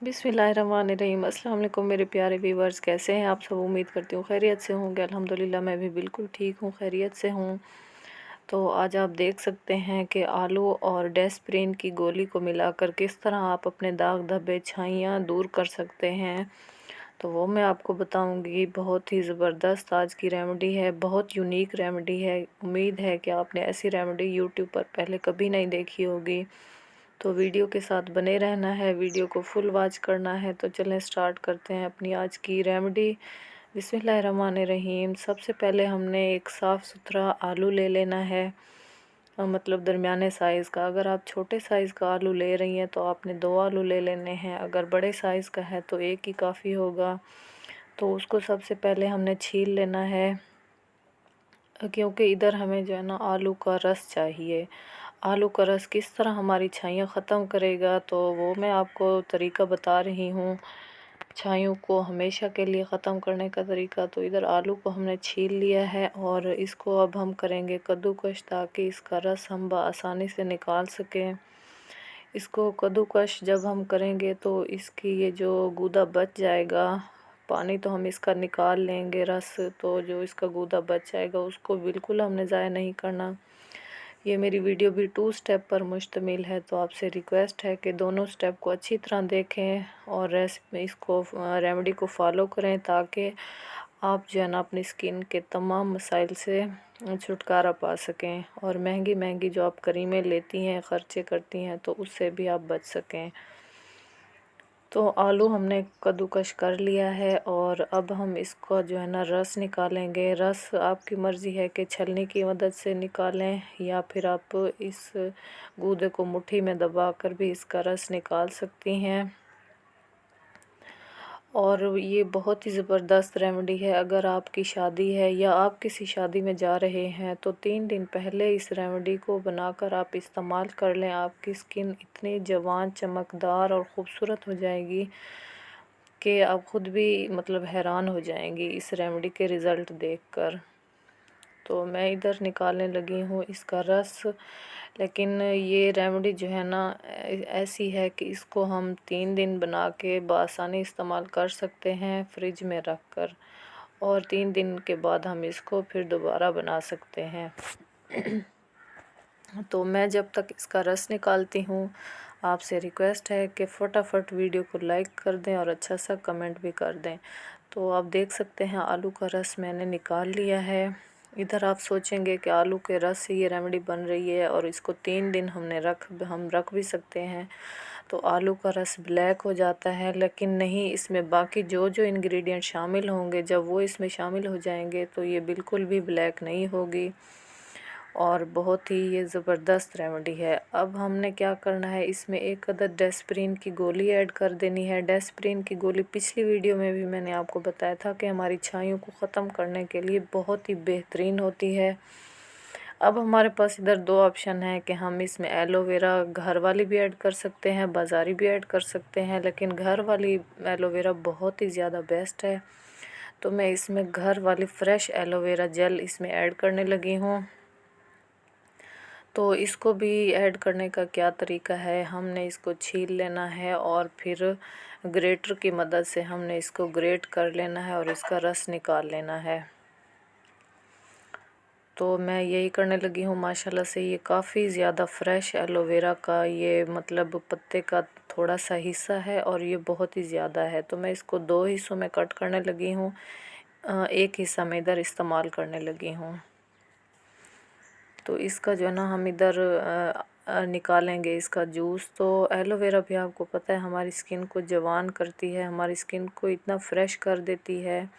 बिस्मिल्लाहिर्रहमानिर्रहीम। अस्सलाम वालेकुम मेरे प्यारे व्यूवर्स, कैसे हैं आप सब। उम्मीद करती हूँ खैरियत से होंगे। अल्हम्दुलिल्लाह मैं भी बिल्कुल ठीक हूँ, खैरियत से हूँ। तो आज आप देख सकते हैं कि आलू और डेस्प्रिन की गोली को मिलाकर किस तरह आप अपने दाग धब्बे छाइयाँ दूर कर सकते हैं, तो वो मैं आपको बताऊंगी। बहुत ही ज़बरदस्त आज की रेमेडी है, बहुत यूनिक रेमेडी है। उम्मीद है कि आपने ऐसी रेमेडी यूट्यूब पर पहले कभी नहीं देखी होगी। तो वीडियो के साथ बने रहना है, वीडियो को फुल वॉच करना है। तो चलें स्टार्ट करते हैं अपनी आज की रेमेडी। बिस्मिल्लाहिर्रहमानिर्रहीम। सबसे पहले हमने एक साफ़ सुथरा आलू ले लेना है, मतलब दरमियाने साइज़ का। अगर आप छोटे साइज़ का आलू ले रही हैं तो आपने 2 आलू ले लेने हैं। अगर बड़े साइज़ का है तो एक ही काफ़ी होगा। तो उसको सबसे पहले हमने छील लेना है, क्योंकि इधर हमें जो है ना आलू का रस चाहिए। आलू का रस किस तरह हमारी छाइयाँ ख़त्म करेगा, तो वो मैं आपको तरीका बता रही हूँ, छाइयों को हमेशा के लिए ख़त्म करने का तरीका। तो इधर आलू को हमने छील लिया है और इसको अब हम करेंगे कद्दूकश, ताकि इसका रस हम आसानी से निकाल सकें। इसको कद्दूकश जब हम करेंगे तो इसकी ये जो गूदा बच जाएगा, पानी तो हम इसका निकाल लेंगे, रस तो जो इसका गूदा बच जाएगा उसको बिल्कुल हमने ज़ाया नहीं करना। ये मेरी वीडियो भी 2 स्टेप पर मुश्तमिल है, तो आपसे रिक्वेस्ट है कि दोनों स्टेप को अच्छी तरह देखें और रेमेडी को फॉलो करें, ताकि आप जो है ना अपनी स्किन के तमाम मसाइल से छुटकारा पा सकें और महंगी महंगी जो आप क्रीमें लेती हैं, ख़र्चे करती हैं, तो उससे भी आप बच सकें। तो आलू हमने कद्दूकश कर लिया है और अब हम इसका जो है ना रस निकालेंगे। रस आपकी मर्ज़ी है कि छलनी की मदद से निकालें या फिर आप इस गूदे को मुट्ठी में दबा कर भी इसका रस निकाल सकती हैं। और ये बहुत ही ज़बरदस्त रेमेडी है। अगर आपकी शादी है या आप किसी शादी में जा रहे हैं तो 3 दिन पहले इस रेमेडी को बनाकर आप इस्तेमाल कर लें। आपकी स्किन इतनी जवान, चमकदार और ख़ूबसूरत हो जाएगी कि आप ख़ुद भी मतलब हैरान हो जाएंगी इस रेमेडी के रिज़ल्ट देखकर। तो मैं इधर निकालने लगी हूँ इसका रस। लेकिन ये रेमेडी जो है ना ऐसी है कि इसको हम 3 दिन बना के बआसानी इस्तेमाल कर सकते हैं फ्रिज में रख कर, और 3 दिन के बाद हम इसको फिर दोबारा बना सकते हैं। तो मैं जब तक इसका रस निकालती हूँ, आपसे रिक्वेस्ट है कि फटाफट वीडियो को लाइक कर दें और अच्छा सा कमेंट भी कर दें। तो आप देख सकते हैं आलू का रस मैंने निकाल लिया है। इधर आप सोचेंगे कि आलू के रस से ये रेमेडी बन रही है और इसको 3 दिन हम रख भी सकते हैं, तो आलू का रस ब्लैक हो जाता है। लेकिन नहीं, इसमें बाकी जो जो इंग्रेडिएंट शामिल होंगे, जब वो इसमें शामिल हो जाएंगे तो ये बिल्कुल भी ब्लैक नहीं होगी और बहुत ही ये ज़बरदस्त रेमेडी है। अब हमने क्या करना है, इसमें एक अदद डेस्प्रिन की गोली ऐड कर देनी है। डेस्प्रिन की गोली पिछली वीडियो में भी मैंने आपको बताया था कि हमारी छाइयों को ख़त्म करने के लिए बहुत ही बेहतरीन होती है। अब हमारे पास इधर 2 ऑप्शन है कि हम इसमें एलोवेरा घर वाली भी ऐड कर सकते हैं, बाज़ारी भी ऐड कर सकते हैं, लेकिन घर वाली एलोवेरा बहुत ही ज़्यादा बेस्ट है। तो मैं इसमें घर वाली फ़्रेश एलोवेरा जेल इसमें ऐड करने लगी हूँ। तो इसको भी ऐड करने का क्या तरीका है, हमने इसको छील लेना है और फिर ग्रेटर की मदद से हमने इसको ग्रेट कर लेना है और इसका रस निकाल लेना है। तो मैं यही करने लगी हूँ। माशाल्लाह से ये काफ़ी ज़्यादा फ्रेश एलोवेरा का ये मतलब पत्ते का थोड़ा सा हिस्सा है और ये बहुत ही ज़्यादा है। तो मैं इसको 2 हिस्सों में कट करने लगी हूँ, एक हिस्सा मैं इधर इस्तेमाल करने लगी हूँ। तो इसका जो है ना हम इधर निकालेंगे इसका जूस। तो एलोवेरा भी आपको पता है हमारी स्किन को जवान करती है, हमारी स्किन को इतना फ्रेश कर देती है।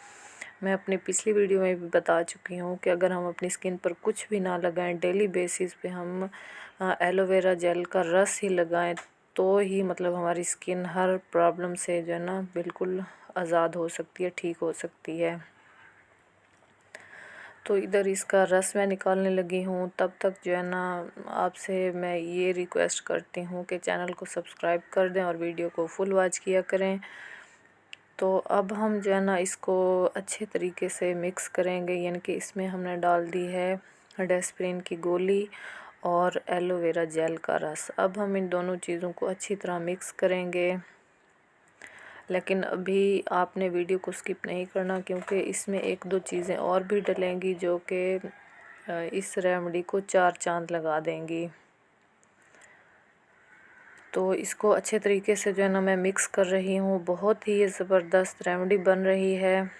मैं अपनी पिछली वीडियो में भी बता चुकी हूँ कि अगर हम अपनी स्किन पर कुछ भी ना लगाएं, डेली बेसिस पे हम एलोवेरा जेल का रस ही लगाएं, तो ही मतलब हमारी स्किन हर प्रॉब्लम से जो है ना बिल्कुल आज़ाद हो सकती है, ठीक हो सकती है। तो इधर इसका रस मैं निकालने लगी हूँ। तब तक जो है ना आपसे मैं ये रिक्वेस्ट करती हूँ कि चैनल को सब्सक्राइब कर दें और वीडियो को फुल वॉच किया करें। तो अब हम जो है ना इसको अच्छे तरीके से मिक्स करेंगे, यानी कि इसमें हमने डाल दी है डेस्प्रिन की गोली और एलोवेरा जेल का रस। अब हम इन दोनों चीज़ों को अच्छी तरह मिक्स करेंगे। लेकिन अभी आपने वीडियो को स्किप नहीं करना, क्योंकि इसमें एक दो चीज़ें और भी डलेंगी जो कि इस रेमेडी को 4 चांद लगा देंगी। तो इसको अच्छे तरीके से जो है ना मैं मिक्स कर रही हूँ। बहुत ही ज़बरदस्त रेमेडी बन रही है।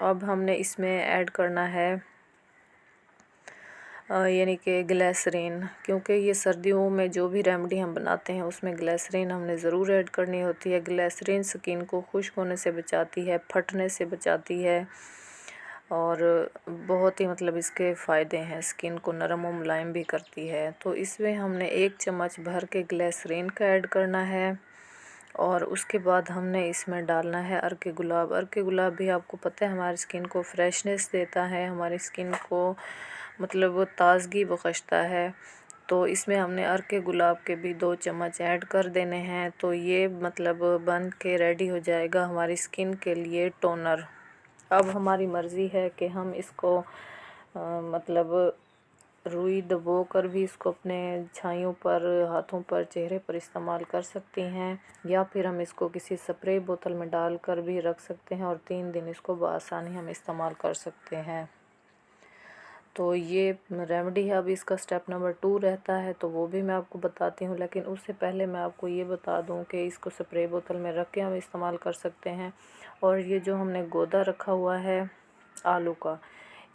अब हमने इसमें ऐड करना है यानी कि ग्लिसरीन, क्योंकि ये सर्दियों में जो भी रेमेडी हम बनाते हैं उसमें ग्लिसरीन हमने ज़रूर ऐड करनी होती है। ग्लिसरीन स्किन को खुश्क होने से बचाती है, फटने से बचाती है और बहुत ही मतलब इसके फ़ायदे हैं, स्किन को नरम और मुलायम भी करती है। तो इसमें हमने 1 चम्मच भर के ग्लिसरीन का ऐड करना है और उसके बाद हमने इसमें डालना है अर्के गुलाब। अर्के गुलाब भी आपको पता है हमारी स्किन को फ्रेशनेस देता है, हमारी स्किन को मतलब वो ताज़गी बख्शता है। तो इसमें हमने अर्के गुलाब के भी 2 चम्मच ऐड कर देने हैं। तो ये मतलब बन के रेडी हो जाएगा हमारी स्किन के लिए टोनर। अब हमारी मर्ज़ी है कि हम इसको मतलब रुई दबो कर भी इसको अपने छाइयों पर, हाथों पर, चेहरे पर इस्तेमाल कर सकती हैं, या फिर हम इसको किसी स्प्रे बोतल में डाल कर भी रख सकते हैं और 3 दिन इसको बआसानी हम इस्तेमाल कर सकते हैं। तो ये रेमेडी है। अब इसका स्टेप नंबर 2 रहता है, तो वो भी मैं आपको बताती हूँ, लेकिन उससे पहले मैं आपको ये बता दूँ कि इसको स्प्रे बोतल में रख के हम इस्तेमाल कर सकते हैं। और ये जो हमने गोदा रखा हुआ है आलू का,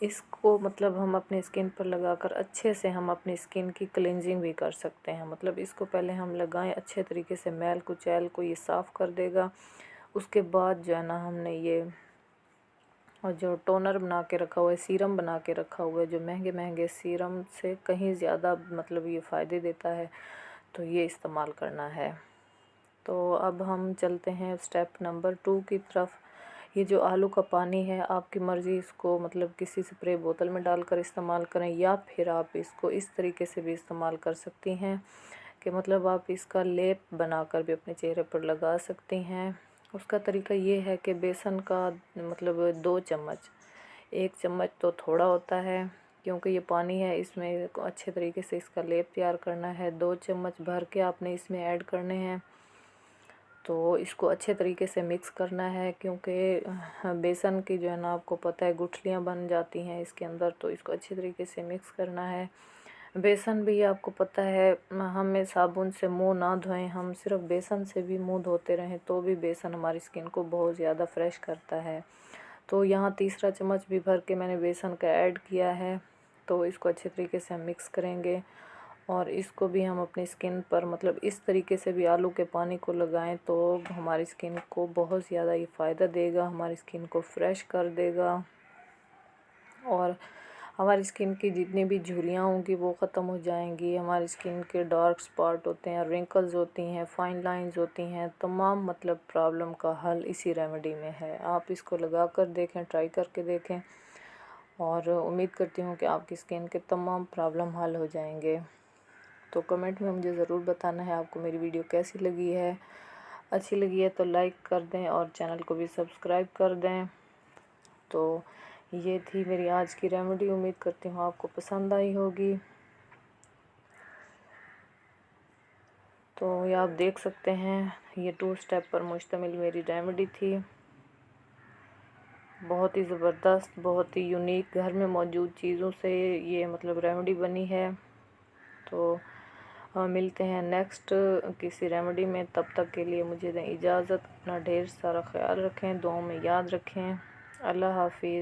इसको मतलब हम अपनी स्किन पर लगाकर अच्छे से हम अपनी स्किन की क्लिनजिंग भी कर सकते हैं। मतलब इसको पहले हम लगाएं अच्छे तरीके से, मैल कुचैल को ये साफ़ कर देगा। उसके बाद जो है ना हमने ये और जो टोनर बना के रखा हुआ है, सीरम बना के रखा हुआ है, जो महंगे महंगे सीरम से कहीं ज़्यादा मतलब ये फ़ायदे देता है, तो ये इस्तेमाल करना है। तो अब हम चलते हैं स्टेप नंबर 2 की तरफ। ये जो आलू का पानी है, आपकी मर्ज़ी, इसको मतलब किसी स्प्रे बोतल में डालकर इस्तेमाल करें, या फिर आप इसको इस तरीके से भी इस्तेमाल कर सकती हैं कि मतलब आप इसका लेप बनाकर भी अपने चेहरे पर लगा सकती हैं। उसका तरीका ये है कि बेसन का मतलब 2 चम्मच, 1 चम्मच तो थोड़ा होता है क्योंकि ये पानी है, इसमें अच्छे तरीके से इसका लेप तैयार करना है। 2 चम्मच भर के आपने इसमें ऐड करने हैं। तो इसको अच्छे तरीके से मिक्स करना है, क्योंकि बेसन की जो है ना आपको पता है गुठलियाँ बन जाती हैं इसके अंदर, तो इसको अच्छे तरीके से मिक्स करना है। बेसन भी आपको पता है हमें साबुन से मुंह ना धोएं, हम सिर्फ बेसन से भी मुंह धोते रहें तो भी बेसन हमारी स्किन को बहुत ज़्यादा फ्रेश करता है। तो यहाँ तीसरा चम्मच भी भर के मैंने बेसन का ऐड किया है। तो इसको अच्छे तरीके से हम मिक्स करेंगे और इसको भी हम अपनी स्किन पर मतलब इस तरीके से भी आलू के पानी को लगाएं तो हमारी स्किन को बहुत ज़्यादा ये फ़ायदा देगा, हमारी स्किन को फ्रेश कर देगा और हमारी स्किन की जितनी भी झुर्रियाँ होंगी वो ख़त्म हो जाएंगी। हमारी स्किन के डार्क स्पॉट होते हैं, रिंकल्स होती हैं, फाइन लाइंस होती हैं, तमाम मतलब प्रॉब्लम का हल इसी रेमेडी में है। आप इसको लगा कर देखें, ट्राई करके देखें और उम्मीद करती हूँ कि आपकी स्किन के तमाम प्रॉब्लम हल हो जाएंगे। तो कमेंट में मुझे ज़रूर बताना है आपको मेरी वीडियो कैसी लगी है। अच्छी लगी है तो लाइक कर दें और चैनल को भी सब्सक्राइब कर दें। तो ये थी मेरी आज की रेमेडी, उम्मीद करती हूँ आपको पसंद आई होगी। तो ये आप देख सकते हैं, ये 2 स्टेप पर मुश्तमिल मेरी रेमेडी थी। बहुत ही ज़बरदस्त, बहुत ही यूनिक, घर में मौजूद चीज़ों से ये मतलब रेमेडी बनी है। तो मिलते हैं नेक्स्ट किसी रेमेडी में, तब तक के लिए मुझे दें इजाज़त। अपना ढेर सारा ख्याल रखें, दुआओं में याद रखें। अल्लाह हाफिज़।